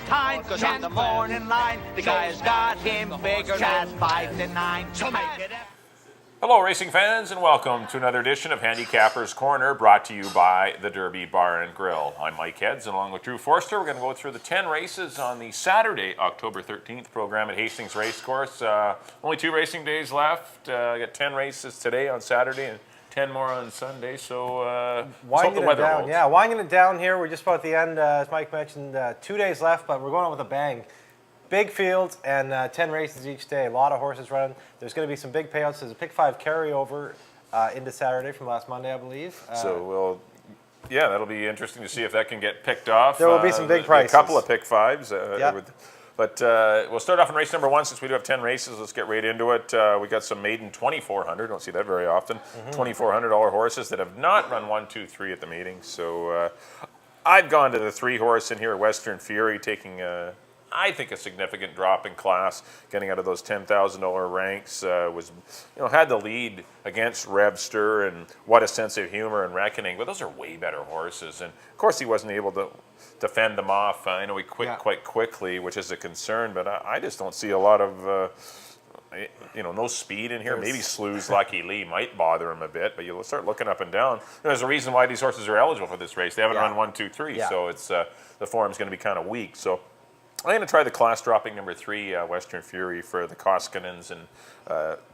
time, 'cause on the morning line, the guy's got him figured at 5 to 9. So make it. Hello, racing fans, and welcome to another edition of Handicappers Corner, brought to you by the Derby Bar and Grill. I'm Mike Heads, and along with Drew Forster, we're going to go through the 10 races on the Saturday, October 13th program at Hastings Racecourse. Only 2 racing days left. I got 10 races today on Saturday and 10 more on Sunday, so winding it down. Yeah, winding it down here. We're just about at the end, as Mike mentioned. 2 days left, but we're going on with a bang. Big fields and 10 races each day. A lot of horses running. There's going to be some big payouts. There's a pick 5 carryover into Saturday from last Monday, I believe. Yeah, that'll be interesting to see if that can get picked off. There will be some big prices. A couple of pick 5s. But we'll start off in race number 1 since we do have 10 races. Let's get right into it. We got some maiden 2,400. Don't see that very often. $2,400 horses that have not run 1, 2, 3 at the meeting. So I've gone to the 3 horse in here, Western Fury, taking I think a significant drop in class, getting out of those $10,000 ranks. Had the lead against Revster and What a Sense of Humor and Reckoning, but those are way better horses. And of course, he wasn't able to fend them off. I know he quit quite quickly, which is a concern, but I just don't see a lot of no speed in here. Maybe Slew's Lucky Lee might bother him a bit, but you'll start looking up and down. There's a reason why these horses are eligible for this race. They haven't run 1, 2, 3, so it's the form's going to be kind of weak. So I'm going to try the class-dropping number 3, Western Fury, for the Koskinens and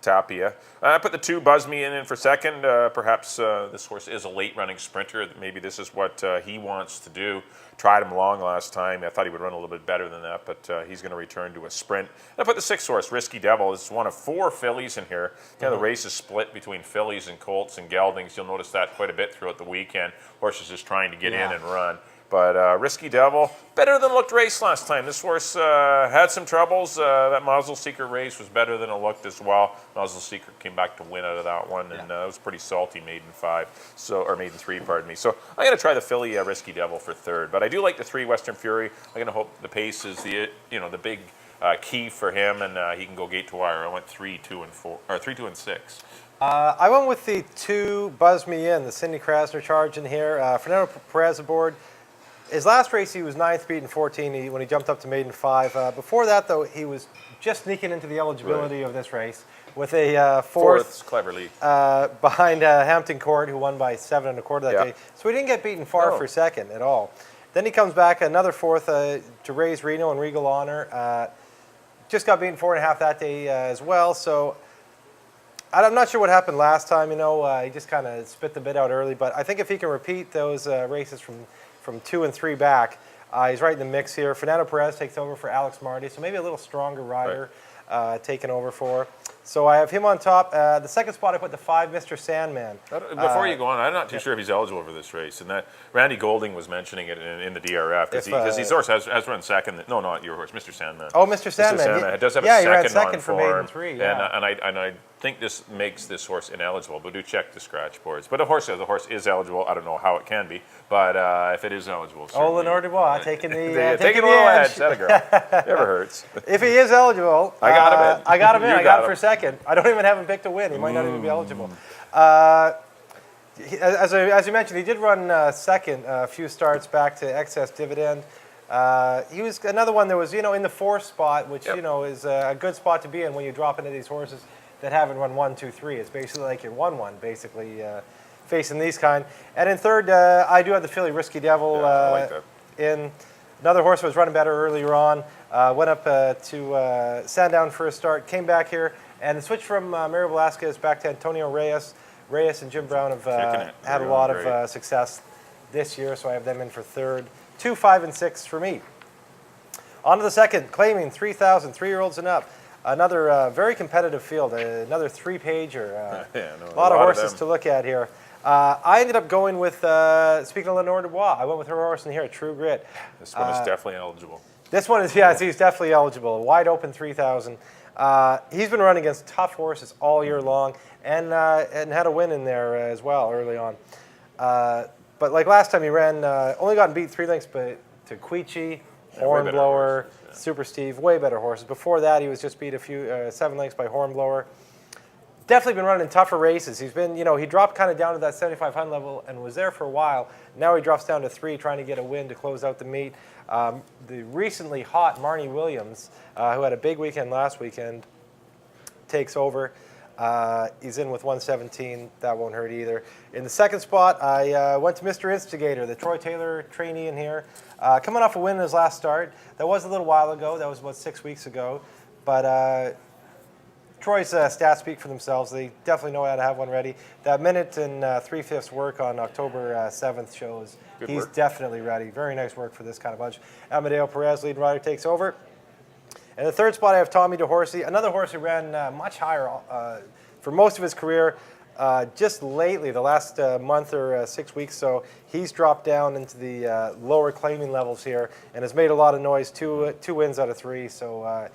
Tapia. I put the 2 Buzz Me in for second. Perhaps this horse is a late-running sprinter. Maybe this is what he wants to do. Tried him long last time. I thought he would run a little bit better than that, but he's going to return to a sprint. And I put the 6 horse, Risky Devil. This is one of 4 fillies in here. The race is split between fillies and colts and geldings. You'll notice that quite a bit throughout the weekend. Horses just trying to get in and run. But Risky Devil, better than looked race last time. This horse had some troubles. That Muzzle Seeker race was better than it looked as well. Muzzle Seeker came back to win out of that one, and it was pretty salty, maiden 3, pardon me. So I'm going to try the filly Risky Devil for third. But I do like the 3 Western Fury. I'm going to hope the pace is the big key for him, and he can go gate to wire. I went 3, 2, and 4, or 3, 2, and 6. I went with the 2 Buzz Me In, the Cindy Krasner charge in here. Fernando Perez aboard. His last race, he was 9th, beaten 14 when he jumped up to maiden 5. Before that, though, he was just sneaking into the eligibility of this race with a fourth cleverly behind Hampton Court, who won by 7 1/4 that day. So he didn't get beaten far for second at all. Then he comes back another 4th to Ray's Reno and Regal Honor. Just got beaten 4 1/2 that day as well. So I'm not sure what happened last time. He just kind of spit the bit out early. But I think if he can repeat those races from 2 and 3 back, he's right in the mix here. Fernando Perez takes over for Alex Marty, so maybe a little stronger rider taking over for. So I have him on top. The second spot, I put the 5, Mr. Sandman. Before you go on, I'm not too sure if he's eligible for this race. And that Randy Golding was mentioning it in the DRF because his horse has run second. No, not your horse, Mr. Sandman. Oh, Mr. Sandman. Mr. Sandman. It does have a he ran second for on maiden form. 3. Yeah. And I think this makes this horse ineligible, but do check the scratch boards. But the horse is eligible. I don't know how it can be, but if it is eligible, Lenore Dubois taking the taking a little edge. That a girl. Never hurts. If he is eligible, I got him in. I got him in. I got him for second. I don't even have him picked to win. He might not even be eligible. As you mentioned, he did run second a few starts back to excess dividend. He was another one that was, in the 4th spot, which, is a good spot to be in when you drop into these horses that haven't run 1, 2, 3. It's basically like you're 1-1, basically, facing these kind. And in third, I do have the filly Risky Devil I like that. in. Another horse was running better earlier on. Went up to Sandown for a start, came back here, and the switch from Mario Velasquez back to Antonio Reyes. Reyes and Jim Brown have had a lot of success this year, so I have them in for third. 2, 5, and 6 for me. On to the second, claiming 3,000, 3-year-olds and up. Another very competitive field, another 3-pager. A lot of horses to look at here. I ended up going with, speaking of Lenore Dubois, I went with her horse in here, True Grit. This one is definitely eligible. This one is, he's definitely eligible. Wide open 3,000. He's been running against tough horses all year long and had a win in there as well early on. But like last time he ran, only gotten beat 3 lengths to Queechy, Hornblower, Super Steve, way better horses. Before that, he was just beat 7 lengths by Hornblower. definitely been running tougher races. He's been, he dropped kind of down to that 7,500 level and was there for a while. Now he drops down to 3, trying to get a win to close out the meet. The recently hot Marnie Williams, who had a big weekend last weekend, takes over. He's in with 117. That won't hurt either. In the second spot, I went to Mr. Instigator, the Troy Taylor trainee in here. Coming off a win in his last start. That was a little while ago. That was about 6 weeks ago. But Troy's stats speak for themselves. They definitely know how to have one ready. That minute and 3/5 work on October 7th shows he's definitely ready. Very nice work for this kind of bunch. Amadeo Perez, lead rider, takes over. In the third spot, I have Tommy DeHorsey, another horse who ran much higher for most of his career. Just lately, the last month or 6 weeks, so he's dropped down into the lower claiming levels here and has made a lot of noise. Two wins out of 3, so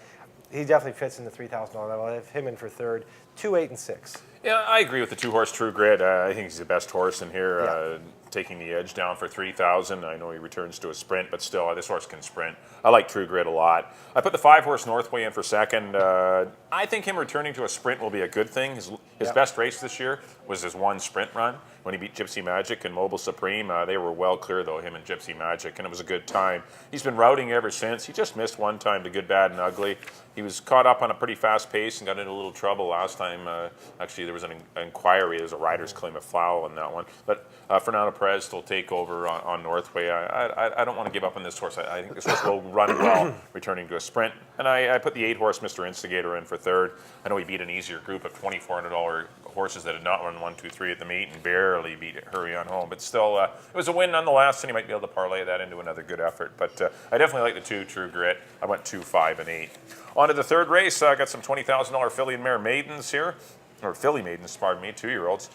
he definitely fits in the $3,000 level. I have him in for third, 2, 8, and 6. Yeah, I agree with the 2-horse True Grit. I think he's the best horse in here, taking the edge down for 3,000. I know he returns to a sprint, but still, this horse can sprint. I like True Grit a lot. I put the 5-horse Northway in for second. I think him returning to a sprint will be a good thing. His best race this year was his one sprint run when he beat Gypsy Magic and Mobile Supreme. They were well clear, though, him and Gypsy Magic, and it was a good time. He's been routing ever since. He just missed one time to Good, Bad, and Ugly. He was caught up on a pretty fast pace and got into a little trouble last time. Actually, there was an inquiry. There was a rider's claim of foul on that one. But Fernando Perez will take over on Northway. I don't want to give up on this horse. I think this horse will run well, returning to a sprint. And I put the 8-horse Mr. Instigator in for third. I know he beat an easier group of $2,400 horses that had not run 1, 2, 3 at the meet and barely beat it, Hurry on Home. But still, it was a win nonetheless, and he might be able to parlay that into another good effort. But I definitely like the 2 True Grit. I went 2, 5, and 8. On to the third race. I got some $20,000 filly and mare maidens here, or filly maidens, pardon me, 2-year-olds.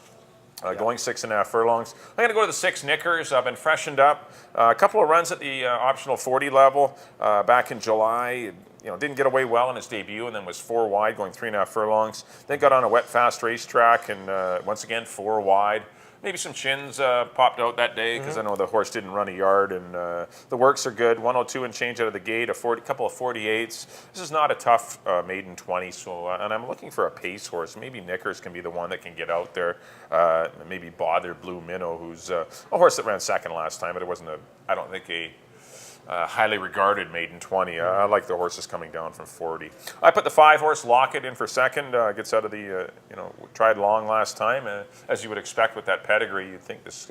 Going 6.5 furlongs. I'm going to go to the 6 Knickers. I've been freshened up. A couple of runs at the optional 40 level back in July. Didn't get away well in his debut, and then was 4 wide, going 3.5 furlongs. Then got on a wet, fast racetrack, and once again 4 wide. Maybe some chins popped out that day because I know the horse didn't run a yard, and the works are good. 102 and change out of the gate, a couple of 48s. This is not a tough maiden 20, so and I'm looking for a pace horse. Maybe Knickers can be the one that can get out there. Maybe Bother Blue Minnow, who's a horse that ran second last time, but it wasn't I don't think a highly regarded maiden 20. I like the horses coming down from 40. I put the 5-horse Locket in for second. Gets out of the, tried long last time. As you would expect with that pedigree, you'd think this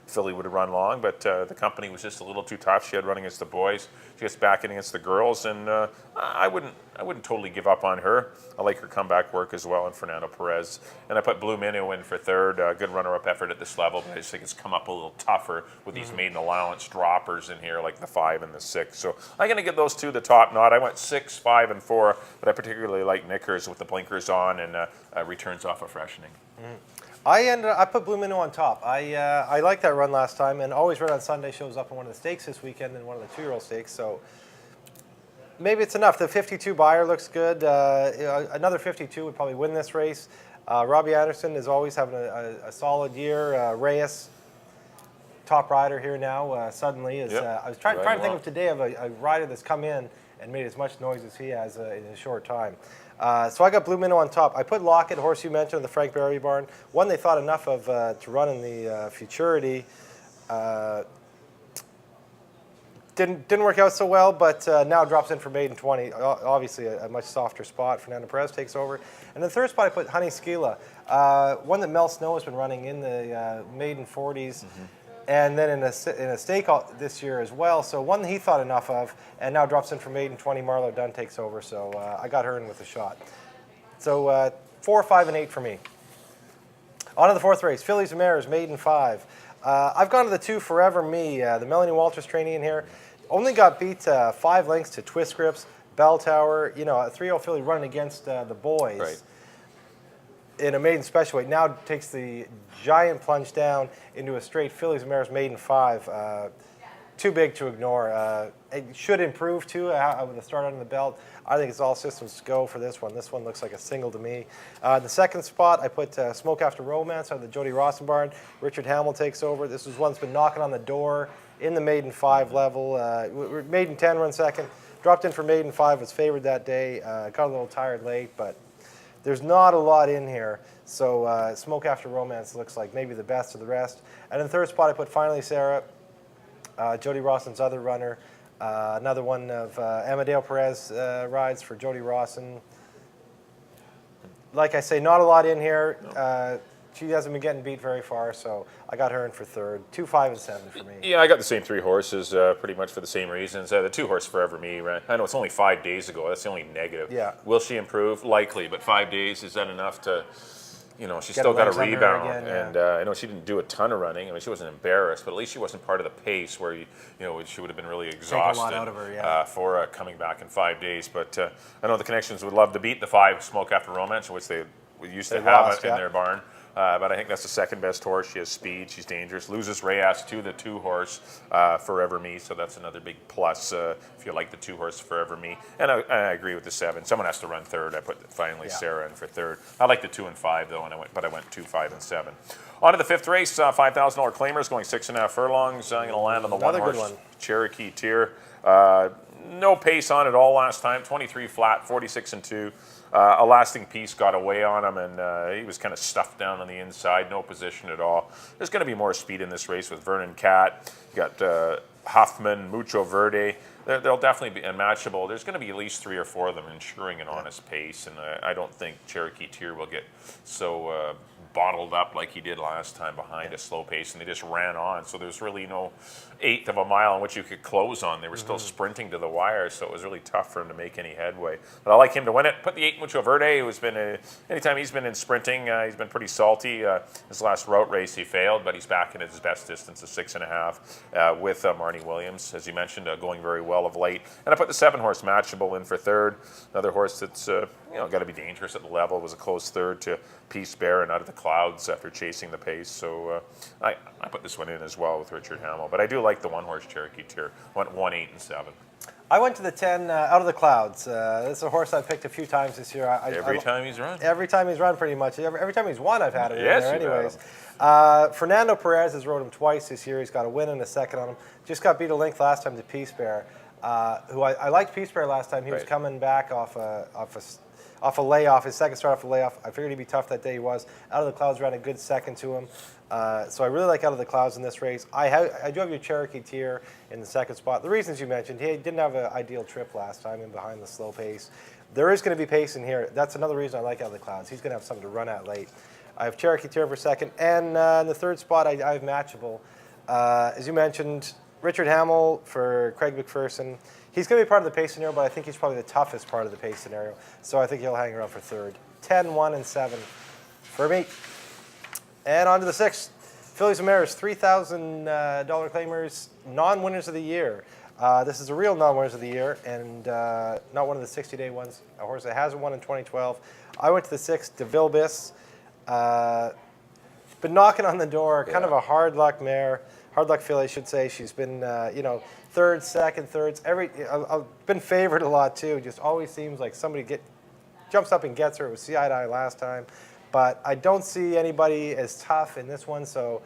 filly would have run long, but the company was just a little too tough. She had running against the boys. She gets back in against the girls, and I wouldn't totally give up on her. I like her comeback work as well, and Fernando Perez. And I put Blue Minnow in for third. Good runner-up effort at this level, but I just think it's come up a little tougher with these maiden allowance droppers in here, like the 5 and the 6. So I'm going to give those 2 the top notch. I went 6, 5, and 4, but I particularly like Knickers with the blinkers on and returns off a freshening. I put Blue Minnow on top. I liked that run last time, and Always Red on Sunday shows up in one of the stakes this weekend and one of the 2-year-old stakes. So maybe it's enough. The 52 buyer looks good. Another 52 would probably win this race. Robbie Anderson is always having a solid year. Reyes, top rider here now, suddenly. I was trying to think of today of a rider that's come in and made as much noise as he has in a short time. So I got Blue Minnow on top. I put Locket, horse you mentioned, the Frank Berry barn. One they thought enough of to run in the Futurity. Didn't work out so well, but now drops in for maiden 20. Obviously, a much softer spot. Fernando Perez takes over. And the third spot, I put Honey Skila, one that Mel Snow has been running in the maiden 40s, and then in a stake this year as well. So one that he thought enough of, and now drops in for maiden 20. Marlo Dunn takes over, so I got her in with a shot. So 4, 5, and 8 for me. On to the fourth race, Fillies and Mares, maiden 5. I've gone to the 2 Forever Me, the Melanie Walters trainee in here. Only got beat 5 lengths to Twist Grips, Bell Tower, a 3-year-old filly running against the boys. Right. In a maiden special weight. Now takes the giant plunge down into a straight Fillies and Mares maiden 5. Too big to ignore. It should improve too with the start under the belt. I think it's all systems go for this one. This one looks like a single to me. The second spot, I put Smoke After Romance out of the Jody Rawson barn. Richard Hamill takes over. This is one that's been knocking on the door in the maiden 5 level. Maiden 10 run second. Dropped in for maiden 5, was favored that day. Got a little tired late, but There's not a lot in here. So Smoke After Romance looks like maybe the best of the rest. And in third spot, I put Finally Sarah, Jody Rawson's other runner. Another one of Amadeo Perez rides for Jody Rawson. Like I say, not a lot in here. No. She hasn't been getting beat very far, so I got her in for third. 2, 5, and 7 for me. Yeah, I got the same 3 horses pretty much for the same reasons. The 2 horse Forever Me, right? I know it's only 5 days ago. That's the only negative. Yeah. Will she improve? Likely, but 5 days, is that enough to, she's Get still got to legs under her rebound. again, yeah. And I know she didn't do a ton of running. I mean, she wasn't embarrassed, but at least she wasn't part of the pace where she would have been really exhausted. Take a lot out of her, yeah. For coming back in 5 days. But I know the Connections would love to beat the 5 Smoke After Romance, which they used to have lost, in yeah. their barn. But I think that's the second best horse. She has speed. She's dangerous. Loses Reyes to the 2 horse Forever Me, so that's another big plus if you like the 2 horse Forever Me. And I agree with the 7. Someone has to run third. I put Finally Sarah in for third. I like the 2 and 5 though, but I went 2, 5, and 7. On to the 5th race. $5,000 claimers going 6.5 furlongs. I'm going to land on the Another 1 good horse one. Cherokee Tier. No pace on it all last time. 23 flat, 46 and 2. A Lasting Peace got away on him, and he was kind of stuffed down on the inside, no position at all. There's going to be more speed in this race with Vernon Cat. You got Huffman, Mucho Verde. They'll definitely be unmatchable. There's going to be at least 3 or 4 of them ensuring an honest pace, and I don't think Cherokee Tier will get so bottled up like he did last time behind a slow pace, and they just ran on. So there's really no 1/8 of a mile in which you could close on. They were still sprinting to the wire, so it was really tough for him to make any headway. But I like him to win it. Put the 8 Mucho Verde, who's been anytime he's been in sprinting, he's been pretty salty. His last route race he failed, but he's back in his best distance of 6.5 with Marnie Williams, as you mentioned, going very well of late. And I put the 7 horse Matchable in for third. Another horse that's got to be dangerous at the level. It was a close third to Peace Bear and Out of the Clouds after chasing the pace. So I put this one in as well with Richard Hamill. But I do like the 1 horse Cherokee Tier. Went 1, 8, and 7. I went to the 10 Out of the Clouds. This is a horse I've picked a few times this year. Every time he's run? Every time he's run, pretty much. Every time he's won, I've had it Yes, in there you've anyways. had Fernando Perez has rode him twice this year. He's got a win and a second on him. Just got beat a length last time to Peace Bear, who I liked Peace Bear last time. He was coming back off a layoff, his second start off a layoff. I figured he'd be tough that day. He was. Out of the Clouds ran a good second to him. So I really like Out of the Clouds in this race. I do have your Cherokee Tier in the second spot. The reasons you mentioned, he didn't have an ideal trip last time in behind the slow pace. There is going to be pace in here. That's another reason I like Out of the Clouds. He's going to have something to run at late. I have Cherokee Tier for second. And in the third spot, I have Matchable. As you mentioned, Richard Hamill for Craig McPherson. He's going to be part of the pace scenario, but I think he's probably the toughest part of the pace scenario. So I think he'll hang around for third. 10, 1, and 7 for me. And on to the 6th. Fillies and Mares, $3,000 claimers, non-winners of the year. This is a real non-winners of the year, and not one of the 60-day ones. A horse that hasn't won in 2012. I went to the 6th, DeVille Biss. Been knocking on the door, kind of a hard luck mare. Hard luck filly, I should say. She's been, third, second, thirds. I've been favored a lot too. Just always seems like somebody jumps up and gets her. It was CI last time, but I don't see anybody as tough in this one. So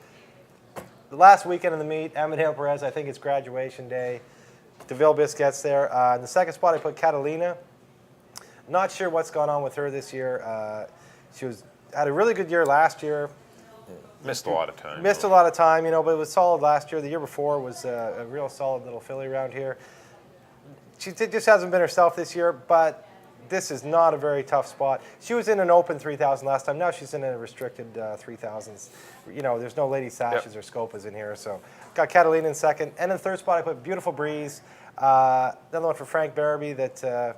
the last weekend of the meet, Amadeo Perez. I think it's graduation day. DeVille Biss gets there. In the second spot, I put Catalina. Not sure what's gone on with her this year. She had a really good year last year. Missed a lot of time. Missed a lot of time, but it was solid last year. The year before was a real solid little filly around here. She just hasn't been herself this year, but this is not a very tough spot. She was in an open 3,000 last time. Now she's in a restricted 3,000s. There's no Lady Sashes or Scopas in here. So got Catalina in second. And in third spot, I put Beautiful Breeze. Another one for Frank Barabee that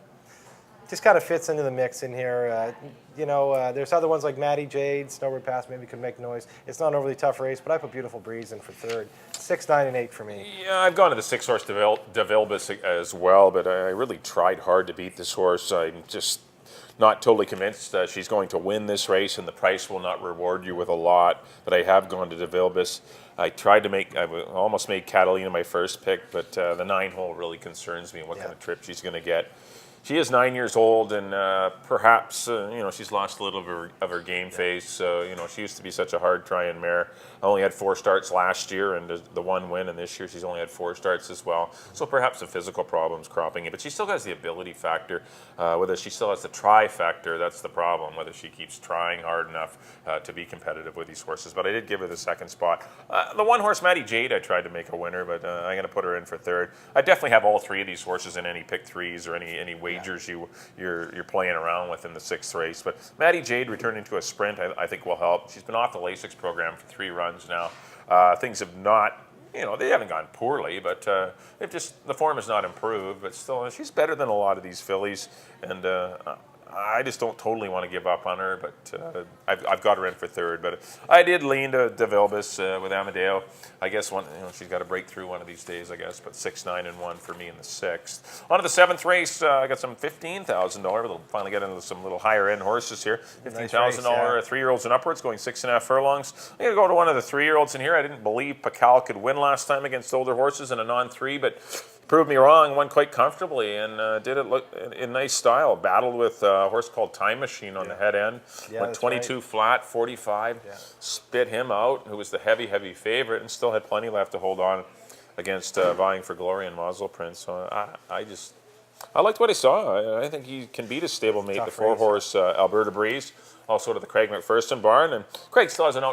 just kind of fits into the mix in here. There's other ones like Maddie Jade, Snowbird Pass maybe could make noise. It's not an overly tough race, but I put Beautiful Breeze in for third. 6, 9, and 8 for me. Yeah, I've gone to the 6 horse DeVille Biss as well, but I really tried hard to beat this horse. I'm just not totally convinced she's going to win this race, and the price will not reward you with a lot. But I have gone to DeVille Biss. I tried to make, almost made Catalina my first pick, but the 9-hole really concerns me and what kind of trip she's going to get. She is 9 years old, and perhaps she's lost a little of her game face. She used to be such a hard trying mare. I only had 4 starts last year and the 1 win, and this year she's only had 4 starts as well. So perhaps the physical problems cropping in, but she still has the ability factor. Whether she still has the try factor, that's the problem. Whether she keeps trying hard enough to be competitive with these horses. But I did give her the 2nd spot. The 1 horse Maddie Jade, I tried to make a winner, but I'm going to put her in for 3rd. I definitely have all 3 of these horses in any pick 3s or any wagers you're playing around with in the 6th race. But Maddie Jade returning to a sprint, I think will help. She's been off the Lasix program for 3 runs now. Things have not, they haven't gone poorly, but the form has not improved. But still, she's better than a lot of these fillies, and I just don't totally want to give up on her, but I've got her in for 3rd. But I did lean to Vilbis with Amadeo. I guess she's got to break through one of these days, I guess. But 6, 9, and 1 for me in the 6th. On to the 7th race. I got some $15,000. We'll finally get into some little higher end horses here. $15,000 3-year-olds and upwards, going 6.5 furlongs. I'm going to go to one of the 3-year-olds in here. I didn't believe Pakal could win last time against older horses in a non-3, but proved me wrong, won quite comfortably, and did it look in nice style. Battled with a horse called Time Machine on the head end. Went 22 flat, 45. Spit him out, who was the heavy favorite, and still had plenty left to hold on against Vying for Glory and Mazel Prince. So I liked what I saw. I think he can beat his stablemate, the 4-horse Alberta Breeze, also to the Craig McPherson barn. And Craig still has an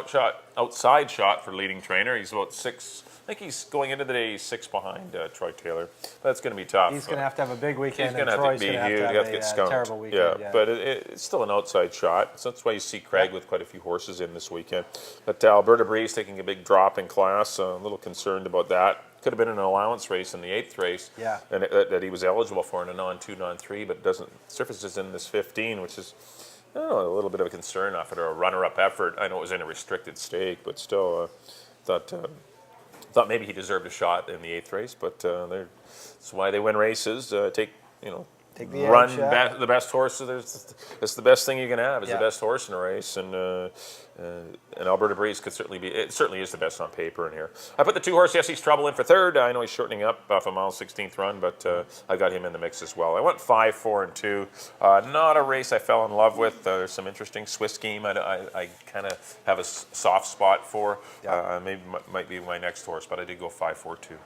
outside shot for leading trainer. He's about 6. I think he's going into the day 6 behind Troy Taylor. That's going to be tough. He's going to have a big weekend. He's going to have to be huge. Have to get skunked. Terrible weekend. Yeah, but it's still an outside shot. So that's why you see Craig with quite a few horses in this weekend. But Alberta Breeze taking a big drop in class. A little concerned about that. Could have been an allowance race in the 8th race, and that he was eligible for in a non-2, non-3, but doesn't surfaces in this 15, which is a little bit of a concern after a runner-up effort. I know it was in a restricted stake, but still thought maybe he deserved a shot in the 8th race. But that's why they win races. Take the best horse. It's the best thing you can have. Is the best horse in a race, and Alberta Breeze could certainly be. It certainly is the best on paper in here. I put the 2-horse Yes He's Trouble in for 3rd. I know he's shortening up off a mile 16th run, but I got him in the mix as well. I went 5, 4, and 2. Not a race I fell in love with. There's some interesting Swiss game I kind of have a soft spot for. Maybe might be my next horse, but I did go 5, 4, 2.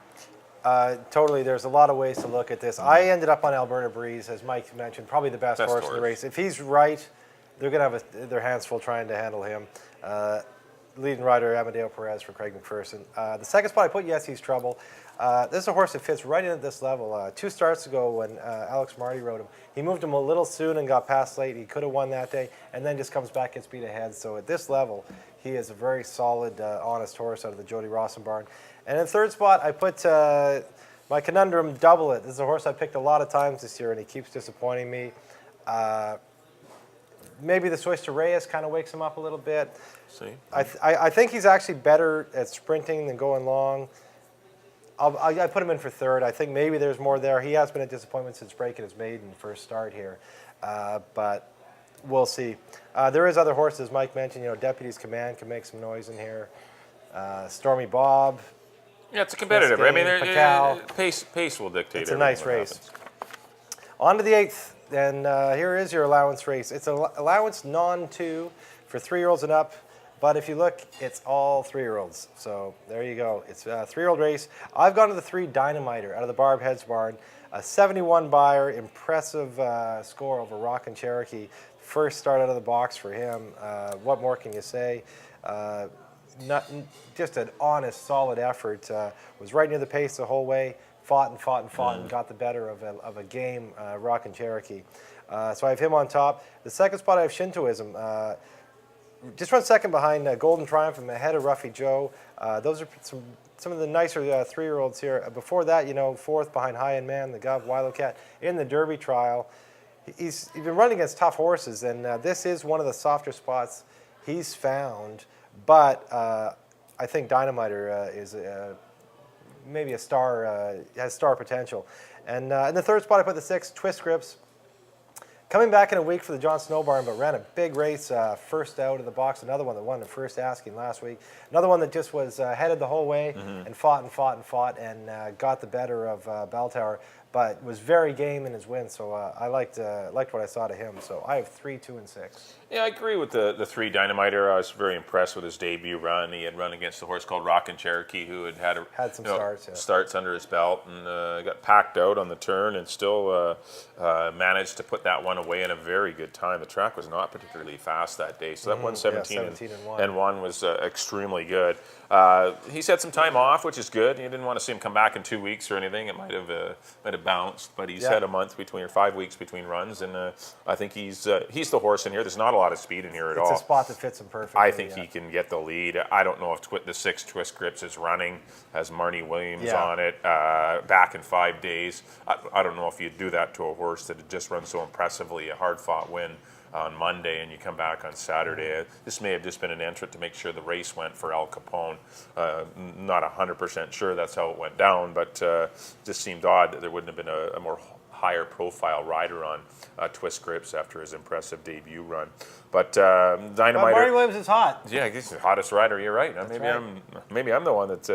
Totally. There's a lot of ways to look at this. I ended up on Alberta Breeze, as Mike mentioned, probably the best horse in the race. If he's right, they're going to have their hands full trying to handle him. Leading rider, Amadeo Perez for Craig McPherson. The 2nd spot I put Yes He's Trouble. This is a horse that fits right in at this level. 2 starts ago when Alex Marty rode him, he moved him a little soon and got past late. He could have won that day, and then just comes back, gets beat ahead. So at this level, he is a very solid, honest horse out of the Jody Rawson barn. And in 3rd spot, I put my conundrum Double It. This is a horse I picked a lot of times this year, and he keeps disappointing me. Maybe the switch to Reyes kind of wakes him up a little bit. I think he's actually better at sprinting than going long. I put him in for 3rd. I think maybe there's more there. He has been a disappointment since breaking his maiden first start here, but we'll see. There is other horses, Mike mentioned. Deputy's Command can make some noise in here. Stormy Bob. Yeah, it's a competitive. I mean, pace will dictate. It's a nice race. On to the 8th, and here is your allowance race. It's an allowance non-2 for 3-year-olds and up. But if you look, it's all 3-year-olds. So there you go. It's a 3-year-old race. I've gone to the 3 Dynamiter out of the Barb Heads barn. A 71 buyer, impressive score over Rockin' Cherokee. First start out of the box for him. What more can you say? Just an honest, solid effort. Was right near the pace the whole way. Fought and got the better of a game, Rockin' Cherokee. So I have him on top. The 2nd spot I have Shintoism. Just run 2nd behind Golden Triumph and ahead of Ruffy Joe. Those are some of the nicer 3-year-olds here. Before that, 4th behind High End Man, the Gov, Wilo Cat in the Derby trial. He's been running against tough horses, and this is one of the softer spots he's found. But I think Dynamiter is maybe a star, has star potential. And in the 3rd spot, I put the 6 Twist Grips. Coming back in a week for the John Snow Barn, but ran a big race, first out of the box. Another one that won the first asking last week. Another one that just was headed the whole way and fought and got the better of Bell Tower, but was very game in his win. So I liked what I saw to him. So I have 3, 2, and 6. Yeah, I agree with the 3 Dynamiter. I was very impressed with his debut run. He had run against a horse called Rockin' Cherokee, who had some starts, starts under his belt, and got packed out on the turn, and still managed to put that one away in a very good time. The track was not particularly fast that day, so that 117 and 1 was extremely good. He's had some time off, which is good. You didn't want to see him come back in 2 weeks or anything. It might have bounced, but he's had a month between, or 5 weeks between runs, and I think he's the horse in here. There's not a lot of speed in here at all. It's a spot that fits him perfectly. I think he can get the lead. I don't know if the 6 Twist Grips is running, has Marnie Williams on it, back in 5 days. I don't know if you'd do that to a horse that had just run so impressively, a hard-fought win on Monday, and you come back on Saturday. This may have just been an entrant to make sure the race went for Al Capone. Not 100% sure that's how it went down, but just seemed odd that there wouldn't have been a more higher profile rider on Twist Grips after his impressive debut run. But Dynamiter. But Marty Williams is hot. Yeah, he's the hottest rider. You're right. Maybe I'm the one that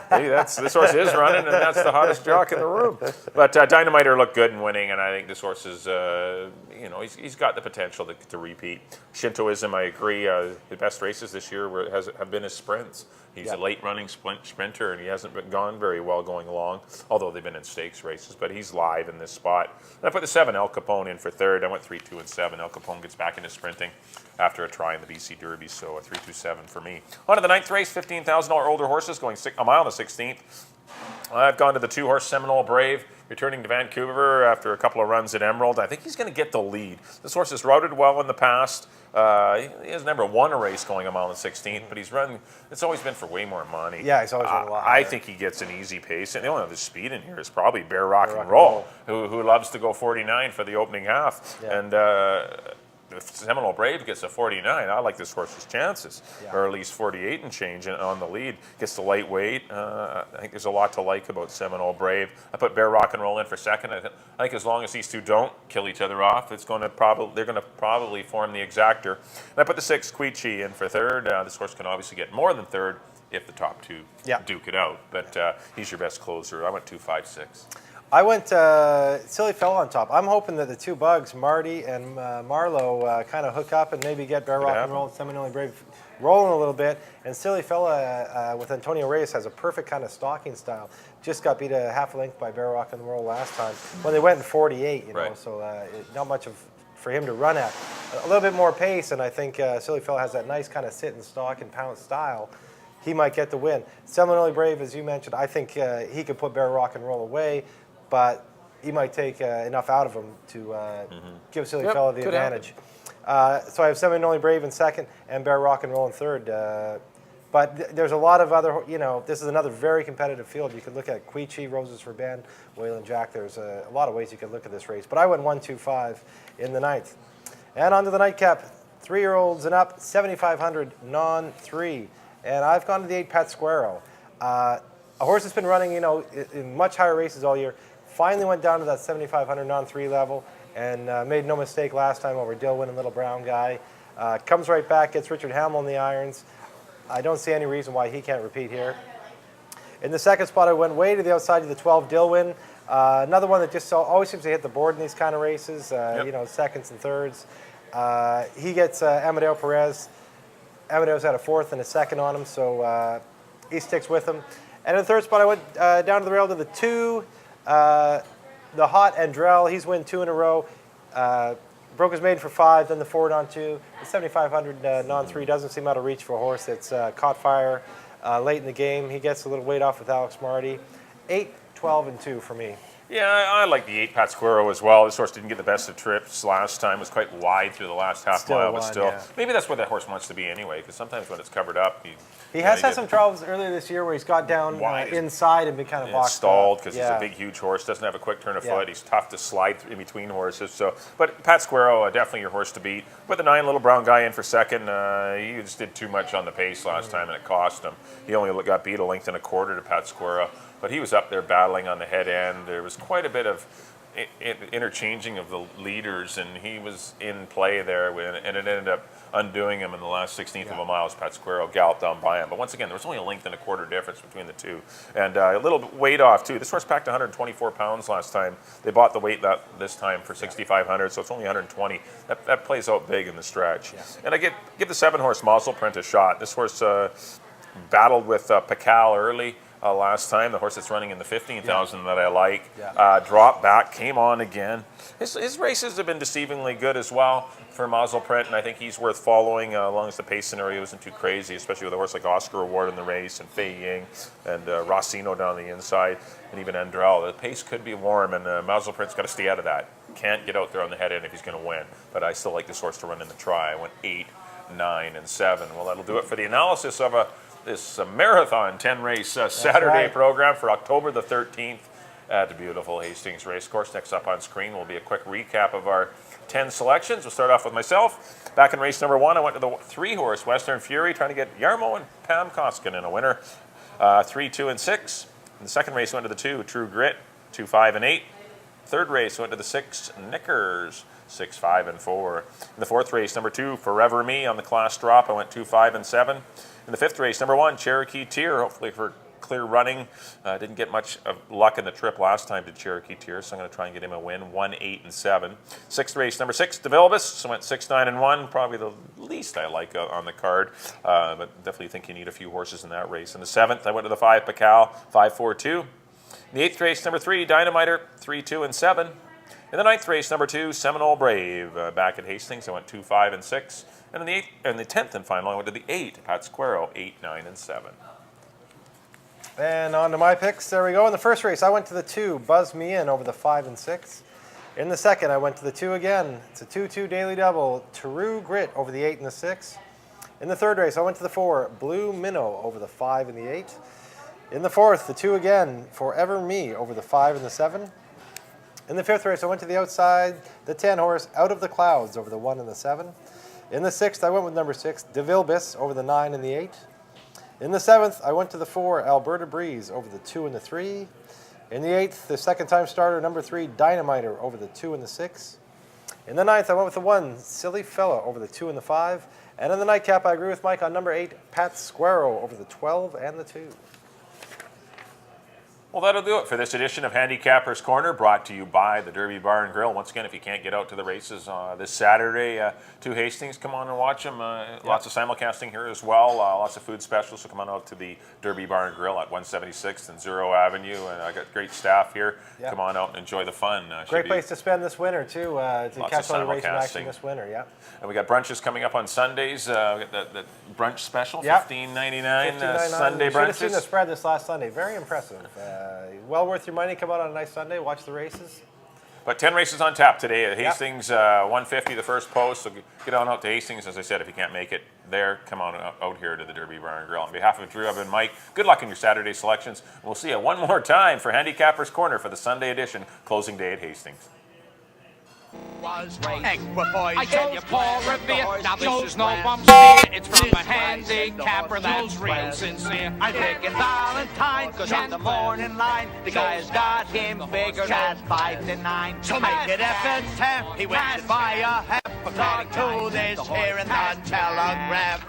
maybe this horse is running, and that's the hottest jock in the room. But Dynamiter looked good in winning, and I think this horse is he's got the potential to repeat. Shintoism, I agree. The best races this year have been his sprints. He's a late running sprinter, and he hasn't gone very well going along, although they've been in stakes races, but he's live in this spot. And I put the 7 El Capone in for third. I went 3, 2, and 7. El Capone gets back into sprinting after a try in the BC Derby, so a 3, 2, 7 for me. On to the 9th race, $15,000 older horses going a mile and the 16th. I've gone to the 2-horse Seminole Brave, returning to Vancouver after a couple of runs at Emerald. I think he's going to get the lead. This horse has routed well in the past. He has never won a race going a mile and 16th, but it's always been for way more money. Yeah, he's always run a lot. I think he gets an easy pace. And the only other speed in here is probably Bear Rock and Roll, who loves to go 49 for the opening half. Yeah. And if Seminole Brave gets a 49, I like this horse's chances, or at least 48 and change on the lead. Gets the lightweight. I think there's a lot to like about Seminole Brave. I put Bear Rock and Roll in for second. I think as long as these two don't kill each other off, they're going to probably form the exactor. And I put the 6 Queechee in for third. This horse can obviously get more than third if the top two duke it out. But he's your best closer. I went 2, 5, 6. I went Silly Fella on top. I'm hoping that the 2 bugs, Marty and Marlowe, kind of hook up and maybe get Bear Rock and Roll and Seminole Brave rolling a little bit. And Silly Fella with Antonio Reyes has a perfect kind of stalking style. Just got beat a half length by Bear Rock and Roll last time when they went in 48. You know, so not much for him to run at. A little bit more pace, and I think Silly Fella has that nice kind of sit and stalk and pound style. He might get the win. Seminole Brave, as you mentioned, I think he could put Bear Rock and Roll away, but he might take enough out of him to give Silly Fella the advantage. So I have Seminole Brave in second and Bear Rock and Roll in third. But there's a lot of other, this is another very competitive field. You could look at Queechee, Roses for Ben, Wayland Jack. There's a lot of ways you could look at this race. But I went 1, 2, 5 in the 9th. And on to the nightcap, 3-year-olds and up, 7,500 non-3. And I've gone to the 8 Pasquero. A horse that's been running, in much higher races all year. Finally went down to that 7,500 non-3 level and made no mistake last time over Dillwyn and Little Brown Guy. Comes right back, gets Richard Hamill in the irons. I don't see any reason why he can't repeat here. In the second spot, I went way to the outside of the 12 Dillwyn. Another one that just always seems to hit the board in these kind of races, seconds and thirds. He gets Amadeo Perez. Amadeo's had a 4th and a 2nd on him, so he sticks with him. And in the third spot, I went down to the rail to the 2. The hot Andrell, he's won 2 in a row. Broke his maiden for 5, then the forward on 2. The 7,500 non-3 doesn't seem out of reach for a horse that's caught fire late in the game. He gets a little weight off with Alex Marty. 8, 12, and 2 for me. Yeah, I like the 8 Pasquero as well. This horse didn't get the best of trips last time. It was quite wide through the last half mile, but still. Maybe that's where that horse wants to be anyway, because sometimes when it's covered up, he has had some troubles earlier this year where he's got down inside and been kind of boxed stalled because he's a big, huge horse. Doesn't have a quick turn of foot. He's tough to slide in between horses. So, but Pasquero, definitely your horse to beat. Put the 9 Little Brown Guy in for second. He just did too much on the pace last time, and it cost him. He only got beat 1.25 lengths to Pasquero. But he was up there battling on the head end. There was quite a bit of interchanging of the leaders, and he was in play there, and it ended up undoing him in the last 16th of a mile as Pasquero galloped down by him. But once again, there was only a length and a quarter difference between the two, and a little bit weight off too. This horse packed 124 pounds last time. They bought the weight this time for 6,500, so it's only 120. That plays out big in the stretch. Yeah. And I give the 7-horse Muzzle Print a shot. This horse battled with Pacal early. Last time, the horse that's running in the 15,000 that I like, dropped back, came on again. His races have been deceivingly good as well for Muzzle Print, and I think he's worth following as long as the pace scenario isn't too crazy, especially with a horse like Oscar Award in the race, and Fei Ying, and Rossino down the inside, and even Andrell. The pace could be warm, and Muzzle Print's got to stay out of that. Can't get out there on the head end if he's going to win, but I still like this horse to run in the try. I went 8, 9, and 7. Well, that'll do it for the analysis of this marathon 10-race Saturday program for October the 13th at the beautiful Hastings Racecourse. Next up on screen will be a quick recap of our 10 selections. We'll start off with myself. Back in race number 1, I went to the 3-horse Western Fury, trying to get Yarmo and Pam Koskinen a winner. 3, 2, and 6. In the second race, I went to the 2, True Grit, 2, 5, and 8. Third race, I went to the 6, Knickers, 6, 5, and 4. In the fourth race, number 2, Forever Me on the class drop, I went 2, 5, and 7. In the fifth race, number 1, Cherokee Tier, hopefully for clear running. Didn't get much of luck in the trip last time to Cherokee Tier, so I'm going to try and get him a win, 1, 8, and 7. Sixth race, number 6, DeVilbiss, so I went 6, 9, and 1, probably the least I like on the card, but definitely think you need a few horses in that race. In the seventh, I went to the 5, Pacal, 5, 4, 2. In the eighth race, number 3, Dynamiter, 3, 2, and 7. In the ninth race, number 2, Seminole Brave, back at Hastings, I went 2, 5, and 6. And in the 10th and final, I went to the 8, Pasquero, 8, 9, and 7. And on to my picks. There we go. In the first race, I went to the 2, Buzz Me In over the 5 and 6. In the second, I went to the 2 again. It's a 2-2 daily double, True Grit over the 8 and the 6. In the third race, I went to the 4, Blue Minnow over the 5 and the 8. In the fourth, the 2 again, Forever Me over the 5 and the 7. In the fifth race, I went to the outside, the 10-horse, Out of the Clouds over the 1 and the 7. In the sixth, I went with number 6, DeVilbiss over the 9 and the 8. In the seventh, I went to the 4, Alberta Breeze over the 2 and the 3. In the eighth, the second-time starter, number 3, Dynamiter over the 2 and the 6. In the ninth, I went with the 1, Silly Fella over the 2 and the 5. And in the nightcap, I agree with Mike on number 8, Pasquero over the 12 and the 2. Well, that'll do it for this edition of Handicappers Corner, brought to you by the Derby Bar and Grill. Once again, if you can't get out to the races this Saturday to Hastings, come on and watch them. Lots of simulcasting here as well. Lots of food specials, so come on out to the Derby Bar and Grill at 176th and 0 Avenue. And I got great staff here. Yep. Come on out and enjoy the fun. Great place to spend this winter, too, to catch all the racing action this winter. Yeah. And we got brunches coming up on Sundays. We got the brunch special, $15.99 Sunday brunches. You should have seen the spread this last Sunday. Very impressive. Well worth your money. Come out on a nice Sunday, watch the races. But 10 races on tap today at Hastings, 150 the first post. So get on out to Hastings. As I said, if you can't make it there, come on out here to the Derby Bar and Grill. On behalf of Drew, I've been Mike. Good luck in your Saturday selections. We'll see you one more time for Handicappers Corner for the Sunday edition, closing day at Hastings. I tell you, Paul Revere. Now this is no bum steer. It's from a handicapper that's real sincere. I'm picking Valentine, cause on the morning line, the guy's got him figured at 5 to 9. So make it F and 10. He wins by a half. According to this here in the telegraph.